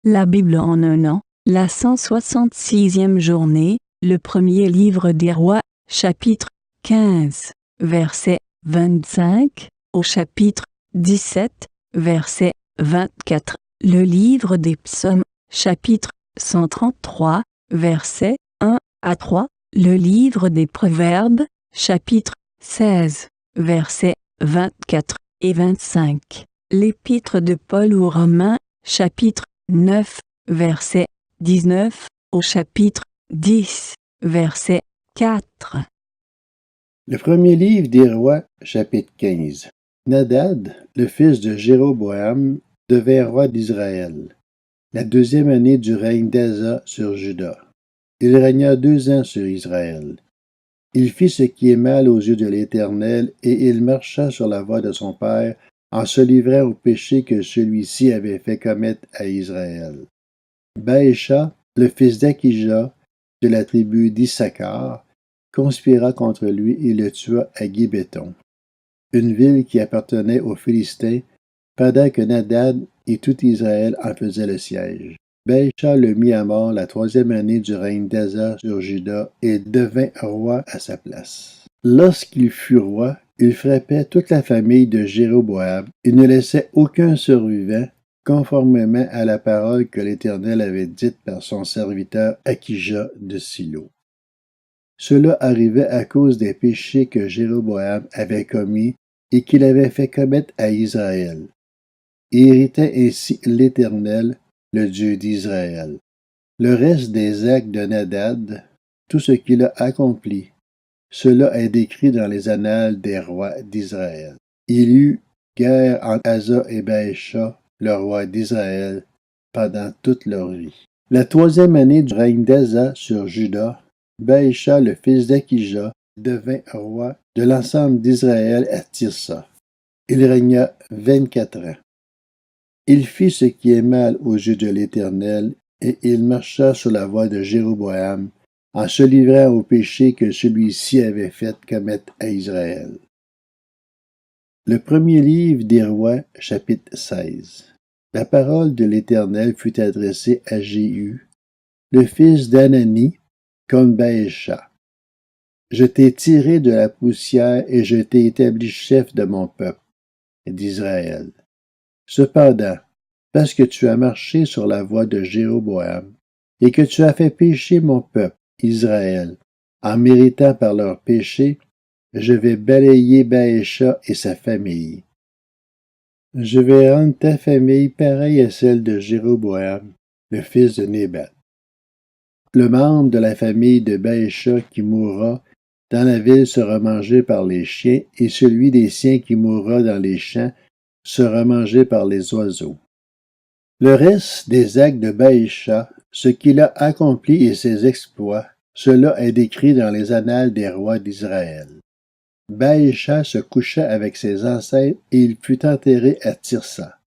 La Bible en un an, la 166e journée, le premier livre des rois, chapitre 15, verset 25, au chapitre 17, verset 24. Le livre des psaumes, chapitre 133, versets 1 à 3. Le livre des proverbes, chapitre 16, versets 24 et 25. L'épître de Paul aux Romains, chapitre 9, verset 19, au chapitre 10, verset 4. Le premier livre des rois, chapitre 15. Nadab, le fils de Jéroboam, devint roi d'Israël, la deuxième année du règne d'Asa sur Juda. Il régna 2 ans sur Israël. Il fit ce qui est mal aux yeux de l'Éternel, et il marcha sur la voie de son père, en se livrant au péché que celui-ci avait fait commettre à Israël. Baécha, le fils d'Akija, de la tribu d'Issachar, conspira contre lui et le tua à Gibéton, une ville qui appartenait aux Philistins, pendant que Nadab et tout Israël en faisaient le siège. Baécha le mit à mort la 3e année du règne d'Asa sur Juda et devint roi à sa place. Lorsqu'il fut roi, il frappait toute la famille de Jéroboam et ne laissait aucun survivant, conformément à la parole que l'Éternel avait dite par son serviteur Akija de Silo. Cela arrivait à cause des péchés que Jéroboam avait commis et qu'il avait fait commettre à Israël. Il irritait ainsi l'Éternel, le Dieu d'Israël. Le reste des actes de Nadab, tout ce qu'il a accompli, cela est décrit dans les annales des rois d'Israël. Il y eut guerre entre Asa et Baécha, le roi d'Israël, pendant toute leur vie. La 3e année du règne d'Asa sur Juda, Baécha, le fils d'Akija, devint roi de l'ensemble d'Israël à Tirsa. Il régna 24 ans. Il fit ce qui est mal aux yeux de l'Éternel, et il marcha sur la voie de Jéroboam, en se livrant au péché que celui-ci avait fait commettre à Israël. Le premier livre des rois, chapitre 16. La parole de l'Éternel fut adressée à Jéhu, le fils d'Anani, comme Baécha. Je t'ai tiré de la poussière et je t'ai établi chef de mon peuple, d'Israël. Cependant, parce que tu as marché sur la voie de Jéroboam, et que tu as fait pécher mon peuple, Israël, en méritant par leurs péchés, je vais balayer Baécha et sa famille. Je vais rendre ta famille pareille à celle de Jéroboam, le fils de Nébat. Le membre de la famille de Baécha qui mourra dans la ville sera mangé par les chiens, et celui des siens qui mourra dans les champs sera mangé par les oiseaux. Le reste des actes de Baécha, ce qu'il a accompli et ses exploits, cela est décrit dans les annales des rois d'Israël. Baécha se coucha avec ses ancêtres et il fut enterré à Tirsa.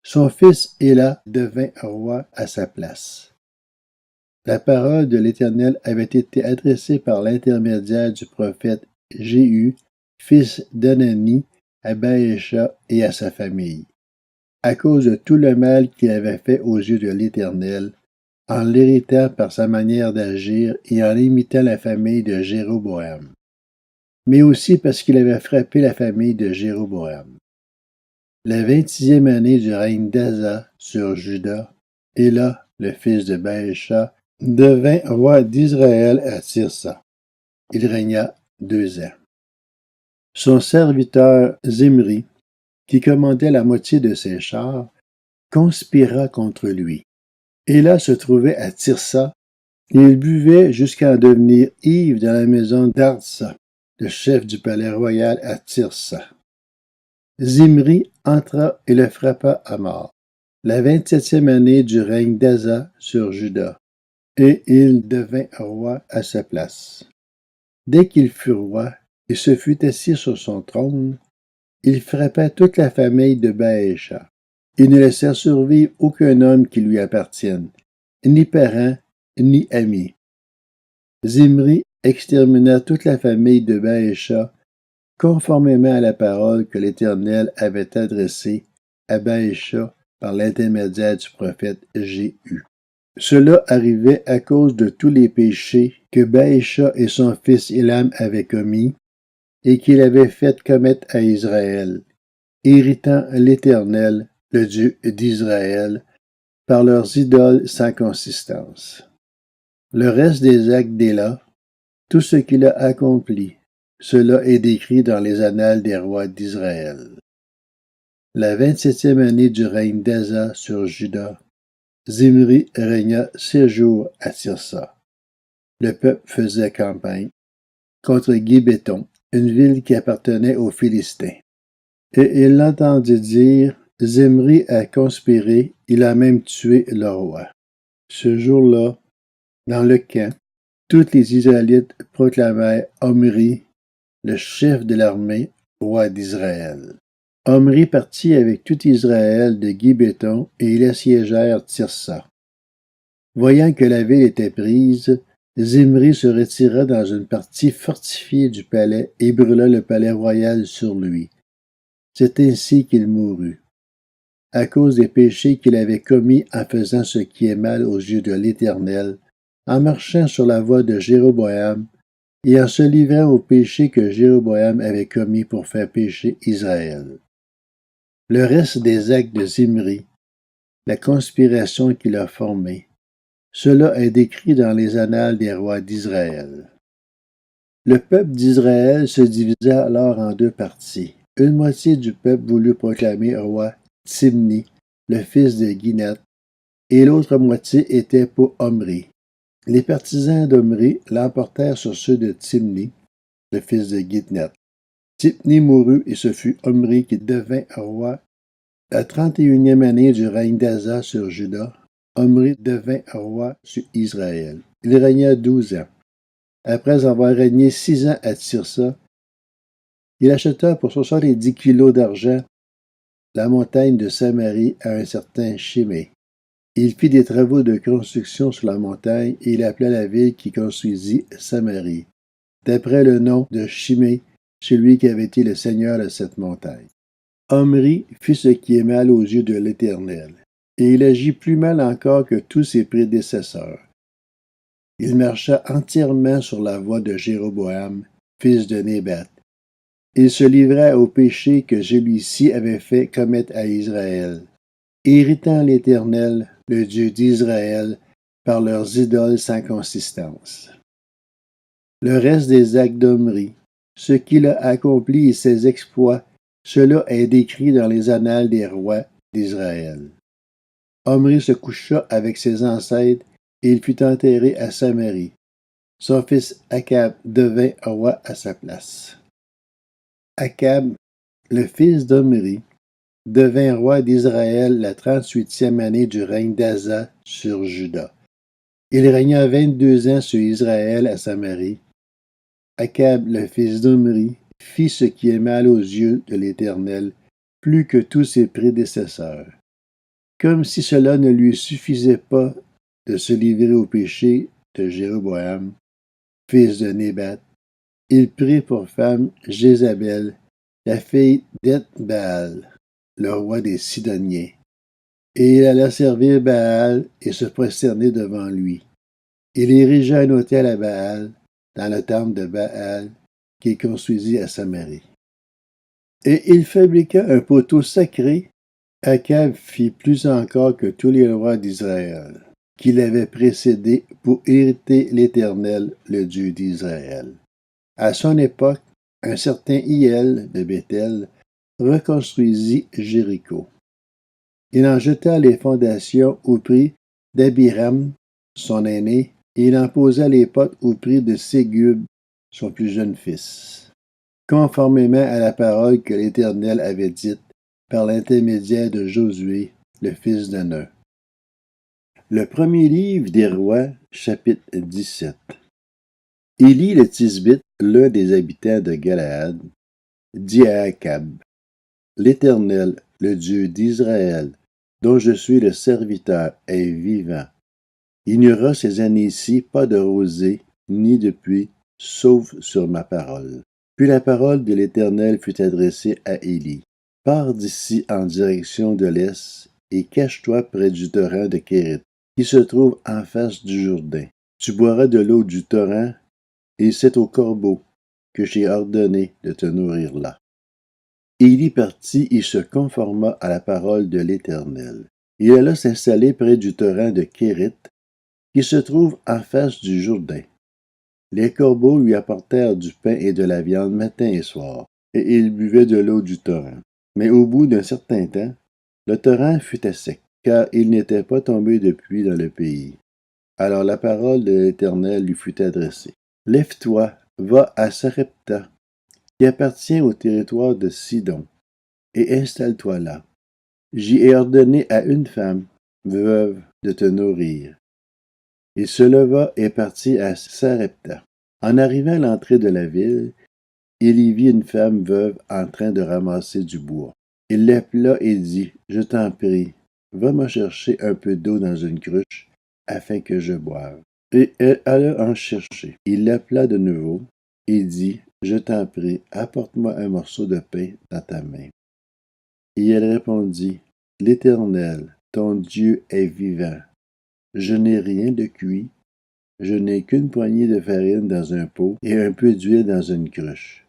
Son fils Éla devint roi à sa place. La parole de l'Éternel avait été adressée par l'intermédiaire du prophète Jéhu, fils d'Anani, à Baécha et à sa famille, à cause de tout le mal qu'il avait fait aux yeux de l'Éternel, en l'héritant par sa manière d'agir et en imitant la famille de Jéroboam, mais aussi parce qu'il avait frappé la famille de Jéroboam. La 26e année du règne d'Asa sur Juda, Éla, le fils de Baécha, devint roi d'Israël à Tirsa. Il régna 2 ans. Son serviteur Zimri, qui commandait la moitié de ses chars, conspira contre lui. Éla se trouvait à Tirsa, et il buvait jusqu'à en devenir ivre dans la maison d'Artsa, le chef du palais royal à Tirsa. Zimri entra et le frappa à mort, la 27e année du règne d'Asa sur Juda, et il devint roi à sa place. Dès qu'il fut roi et se fut assis sur son trône, il frappa toute la famille de Baécha. Il ne laissa survivre aucun homme qui lui appartienne, ni parent, ni ami. Zimri extermina toute la famille de Baécha, conformément à la parole que l'Éternel avait adressée à Baécha par l'intermédiaire du prophète Jéhu. Cela arrivait à cause de tous les péchés que Baïcha et son fils Élam avaient commis et qu'il avait fait commettre à Israël, irritant l'Éternel, le Dieu d'Israël, par leurs idoles sans consistance. Le reste des actes d'Éla, tout ce qu'il a accompli, cela est décrit dans les annales des rois d'Israël. La 27e année du règne d'Asa sur Juda, Zimri régna 6 jours à Tirsa. Le peuple faisait campagne contre Gibéton, une ville qui appartenait aux Philistins. Et il l'entendit dire, Zimri a conspiré, il a même tué le roi. Ce jour-là, dans le camp, tous les Israélites proclamèrent Omri, le chef de l'armée, roi d'Israël. Omri partit avec tout Israël de Gibéton et ils assiégèrent Tirsa. Voyant que la ville était prise, Zimri se retira dans une partie fortifiée du palais et brûla le palais royal sur lui. C'est ainsi qu'il mourut, à cause des péchés qu'il avait commis en faisant ce qui est mal aux yeux de l'Éternel, en marchant sur la voie de Jéroboam et en se livrant aux péchés que Jéroboam avait commis pour faire pécher Israël. Le reste des actes de Zimri, la conspiration qu'il a formée, cela est décrit dans les annales des rois d'Israël. Le peuple d'Israël se divisa alors en 2 parties. Une moitié du peuple voulut proclamer roi Timni, le fils de Ginat, et l'autre moitié était pour Omri. Les partisans d'Omri l'emportèrent sur ceux de Timni, le fils de Gitnat. Timni mourut et ce fut Omri qui devint roi. La 31e année du règne d'Asa sur Juda, Omri devint roi sur Israël. Il régna 12 ans. Après avoir régné 6 ans à Tirsa, il acheta pour 70 kilos d'argent la montagne de Samarie à un certain Shimei. Il fit des travaux de construction sur la montagne et il appela la ville qui construisit Samarie, d'après le nom de Shimei, celui qui avait été le seigneur de cette montagne. Omri fit ce qui est mal aux yeux de l'Éternel, et il agit plus mal encore que tous ses prédécesseurs. Il marcha entièrement sur la voie de Jéroboam, fils de Nébat. Il se livra au péché que celui-ci avait fait commettre à Israël, irritant l'Éternel, le Dieu d'Israël, par leurs idoles sans consistance. Le reste des actes d'Omri, ce qu'il a accompli et ses exploits, cela est décrit dans les annales des rois d'Israël. Omri se coucha avec ses ancêtres et il fut enterré à Samarie. Son fils Akab devint roi à sa place. Akab, le fils d'Omri, devint roi d'Israël la 38e année du règne d'Asa sur Juda. Il régna 22 ans sur Israël à Samarie. Akab, le fils d'Omri, fit ce qui est mal aux yeux de l'Éternel, plus que tous ses prédécesseurs. Comme si cela ne lui suffisait pas de se livrer au péché de Jéroboam, fils de Nébat, il prit pour femme Jézabel, la fille d'Eth-Baal, le roi des Sidoniens, et il alla servir Baal et se prosterner devant lui. Il érigea un autel à Baal, dans le temple de Baal, qu'il construisit à Samarie. Et il fabriqua un poteau sacré. Akab fit plus encore que tous les rois d'Israël, qui l'avaient précédé pour irriter l'Éternel, le Dieu d'Israël. À son époque, un certain Hiel de Béthel reconstruisit Jéricho. Il en jeta les fondations au prix d'Abiram, son aîné, et il en posa les portes au prix de Ségub, son plus jeune fils, conformément à la parole que l'Éternel avait dite par l'intermédiaire de Josué, le fils de Nun. Le premier livre des rois, chapitre 17. Élie le Tisbite, l'un des habitants de Galaad, dit à Akab, l'Éternel, le Dieu d'Israël, dont je suis le serviteur, est vivant. Il n'y aura ces années-ci pas de rosée, ni de pluie, sauf sur ma parole. Puis la parole de l'Éternel fut adressée à Élie. Pars d'ici en direction de l'est et cache-toi près du torrent de Kérit, qui se trouve en face du Jourdain. Tu boiras de l'eau du torrent, et c'est aux corbeaux que j'ai ordonné de te nourrir là. Élie partit et se conforma à la parole de l'Éternel. Il alla s'installer près du torrent de Kérit, qui se trouve en face du Jourdain. Les corbeaux lui apportèrent du pain et de la viande matin et soir, et il buvait de l'eau du torrent. Mais au bout d'un certain temps, le torrent fut à sec, car il n'était pas tombé de pluie dans le pays. Alors la parole de l'Éternel lui fut adressée. Lève-toi, va à Sarepta, qui appartient au territoire de Sidon, et installe-toi là. J'y ai ordonné à une femme, veuve, de te nourrir. Il se leva et partit à Sarepta. En arrivant à l'entrée de la ville, il y vit une femme veuve en train de ramasser du bois. Il l'appela et dit, « Je t'en prie, va me chercher un peu d'eau dans une cruche, afin que je boive. » Et elle alla en chercher. Il l'appela de nouveau et dit, « Je t'en prie, apporte-moi un morceau de pain dans ta main. » Et elle répondit, « L'Éternel, ton Dieu est vivant. Je n'ai rien de cuit, je n'ai qu'une poignée de farine dans un pot et un peu d'huile dans une cruche.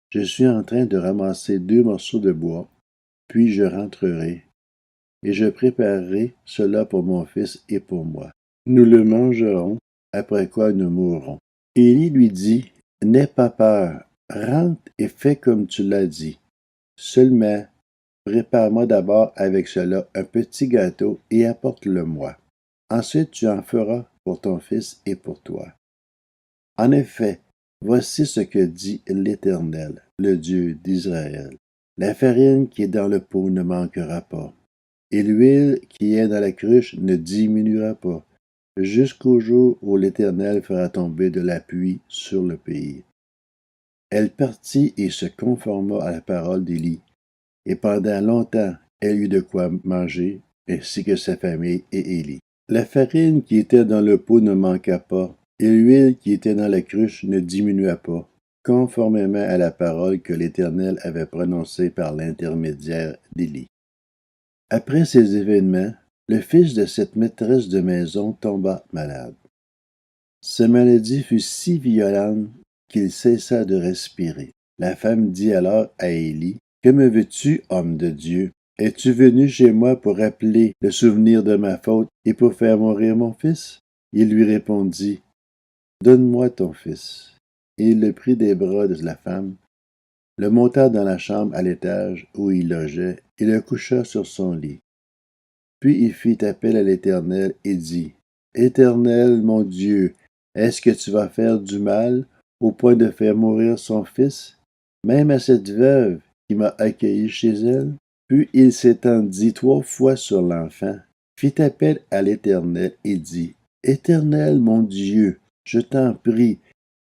Je suis en train de ramasser 2 morceaux de bois, puis je rentrerai, et je préparerai cela pour mon fils et pour moi. Nous le mangerons, après quoi nous mourrons. » Élie lui dit, « N'aie pas peur, rentre et fais comme tu l'as dit. Seulement, prépare-moi d'abord avec cela un petit gâteau et apporte-le-moi. Ensuite tu en feras pour ton fils et pour toi. En effet, voici ce que dit l'Éternel, le Dieu d'Israël. La farine qui est dans le pot ne manquera pas, et l'huile qui est dans la cruche ne diminuera pas, jusqu'au jour où l'Éternel fera tomber de la pluie sur le pays. » Elle partit et se conforma à la parole d'Élie, et pendant longtemps elle eut de quoi manger, ainsi que sa famille et Élie. La farine qui était dans le pot ne manqua pas, et l'huile qui était dans la cruche ne diminua pas, conformément à la parole que l'Éternel avait prononcée par l'intermédiaire d'Élie. Après ces événements, le fils de cette maîtresse de maison tomba malade. Sa maladie fut si violente qu'il cessa de respirer. La femme dit alors à Élie, « Que me veux-tu, homme de Dieu? Es-tu venu chez moi pour rappeler le souvenir de ma faute et pour faire mourir mon fils? » Il lui répondit, « Donne-moi ton fils. » Et il le prit des bras de la femme, le monta dans la chambre à l'étage où il logeait et le coucha sur son lit. Puis il fit appel à l'Éternel et dit, « Éternel, mon Dieu, est-ce que tu vas faire du mal au point de faire mourir son fils, même à cette veuve qui m'a accueilli chez elle? » Puis il s'étendit 3 fois sur l'enfant, fit appel à l'Éternel et dit, « Éternel, mon Dieu, je t'en prie,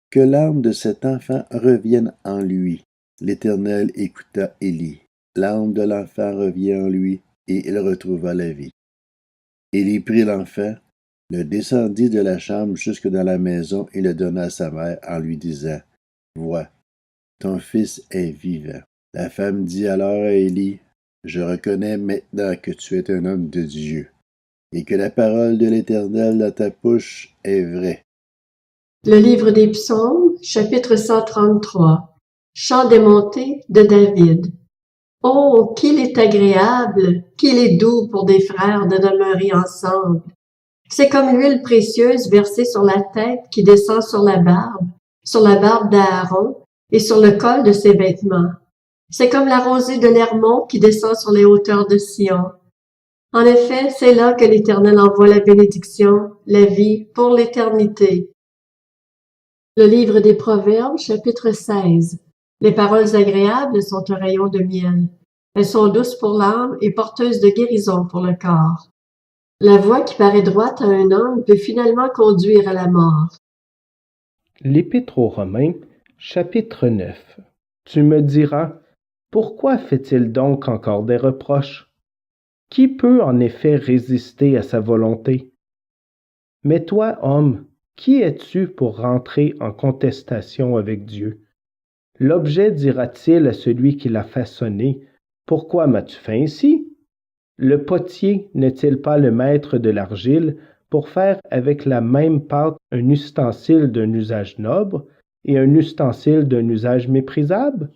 que l'âme de cet enfant revienne en lui. » L'Éternel écouta Élie. L'âme de l'enfant revient en lui, et il retrouva la vie. Élie prit l'enfant, le descendit de la chambre jusque dans la maison et le donna à sa mère en lui disant, « Vois, ton fils est vivant. » La femme dit alors à Élie, « Je reconnais maintenant que tu es un homme de Dieu, et que la parole de l'Éternel dans ta bouche est vraie. » Le livre des Psaumes, chapitre 133. Chant des montées de David. Oh, qu'il est agréable, qu'il est doux pour des frères de demeurer ensemble. C'est comme l'huile précieuse versée sur la tête qui descend sur la barbe d'Aaron et sur le col de ses vêtements. C'est comme la rosée de l'Hermon qui descend sur les hauteurs de Sion. En effet, c'est là que l'Éternel envoie la bénédiction, la vie pour l'éternité. Le livre des Proverbes, chapitre 16. Les paroles agréables sont un rayon de miel. Elles sont douces pour l'âme et porteuses de guérison pour le corps. La voie qui paraît droite à un homme peut finalement conduire à la mort. L'Épître aux Romains, chapitre 9. Tu me diras, pourquoi fait-il donc encore des reproches? Qui peut en effet résister à sa volonté? Mais toi, homme, qui es-tu pour rentrer en contestation avec Dieu? L'objet dira-t-il à celui qui l'a façonné, pourquoi m'as-tu fait ainsi? Le potier n'est-il pas le maître de l'argile pour faire avec la même pâte un ustensile d'un usage noble et un ustensile d'un usage méprisable?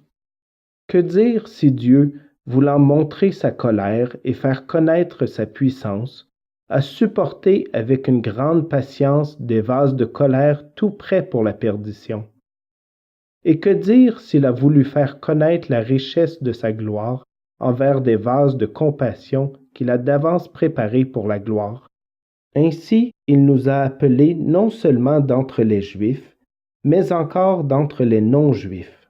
Que dire si Dieu, voulant montrer sa colère et faire connaître sa puissance, a supporté avec une grande patience des vases de colère tout prêts pour la perdition? Et que dire s'il a voulu faire connaître la richesse de sa gloire envers des vases de compassion qu'il a d'avance préparés pour la gloire? Ainsi, il nous a appelés non seulement d'entre les Juifs, mais encore d'entre les non-Juifs.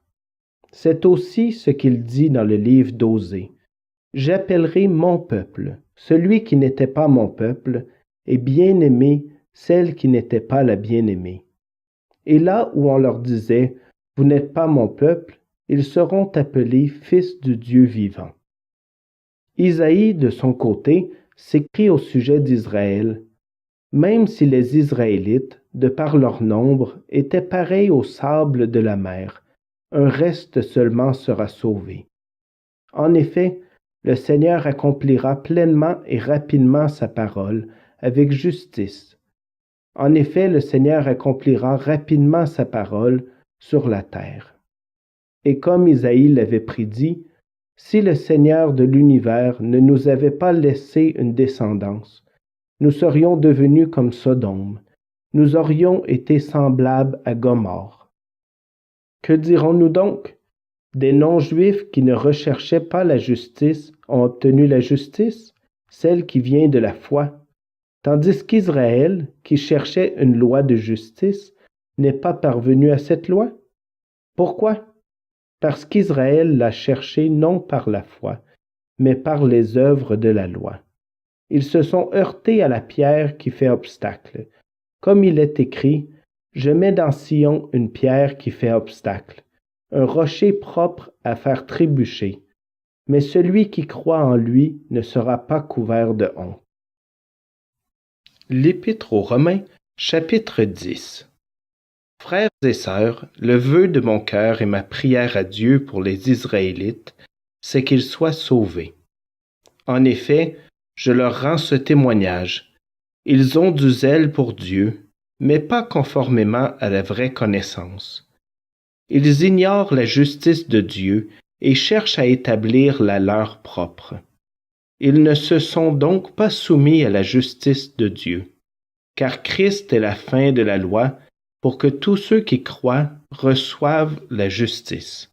C'est aussi ce qu'il dit dans le livre d'Osée. « J'appellerai mon peuple, celui qui n'était pas mon peuple, et bien-aimé, celle qui n'était pas la bien-aimée. » Et là où on leur disait « Vous n'êtes pas mon peuple », ils seront appelés fils du Dieu vivant. Isaïe, de son côté, s'écrie au sujet d'Israël. Même si les Israélites, de par leur nombre, étaient pareils au sable de la mer, un reste seulement sera sauvé. En effet, le Seigneur accomplira pleinement et rapidement sa parole, avec justice. En effet, le Seigneur accomplira rapidement sa parole sur la terre. Et comme Isaïe l'avait prédit, si le Seigneur de l'univers ne nous avait pas laissé une descendance, nous serions devenus comme Sodome, nous aurions été semblables à Gomorrhe. Que dirons-nous donc? Des non-juifs qui ne recherchaient pas la justice ont obtenu la justice, celle qui vient de la foi, tandis qu'Israël, qui cherchait une loi de justice, n'est pas parvenu à cette loi. Pourquoi? Parce qu'Israël l'a cherchée non par la foi, mais par les œuvres de la loi. Ils se sont heurtés à la pierre qui fait obstacle. Comme il est écrit, « Je mets dans Sion une pierre qui fait obstacle, un rocher propre à faire trébucher, mais celui qui croit en lui ne sera pas couvert de honte. » L'Épître aux Romains, chapitre 10. Frères et sœurs, le vœu de mon cœur et ma prière à Dieu pour les Israélites, c'est qu'ils soient sauvés. En effet, je leur rends ce témoignage. Ils ont du zèle pour Dieu, mais pas conformément à la vraie connaissance. Ils ignorent la justice de Dieu et cherchent à établir la leur propre. Ils ne se sont donc pas soumis à la justice de Dieu, car Christ est la fin de la loi pour que tous ceux qui croient reçoivent la justice.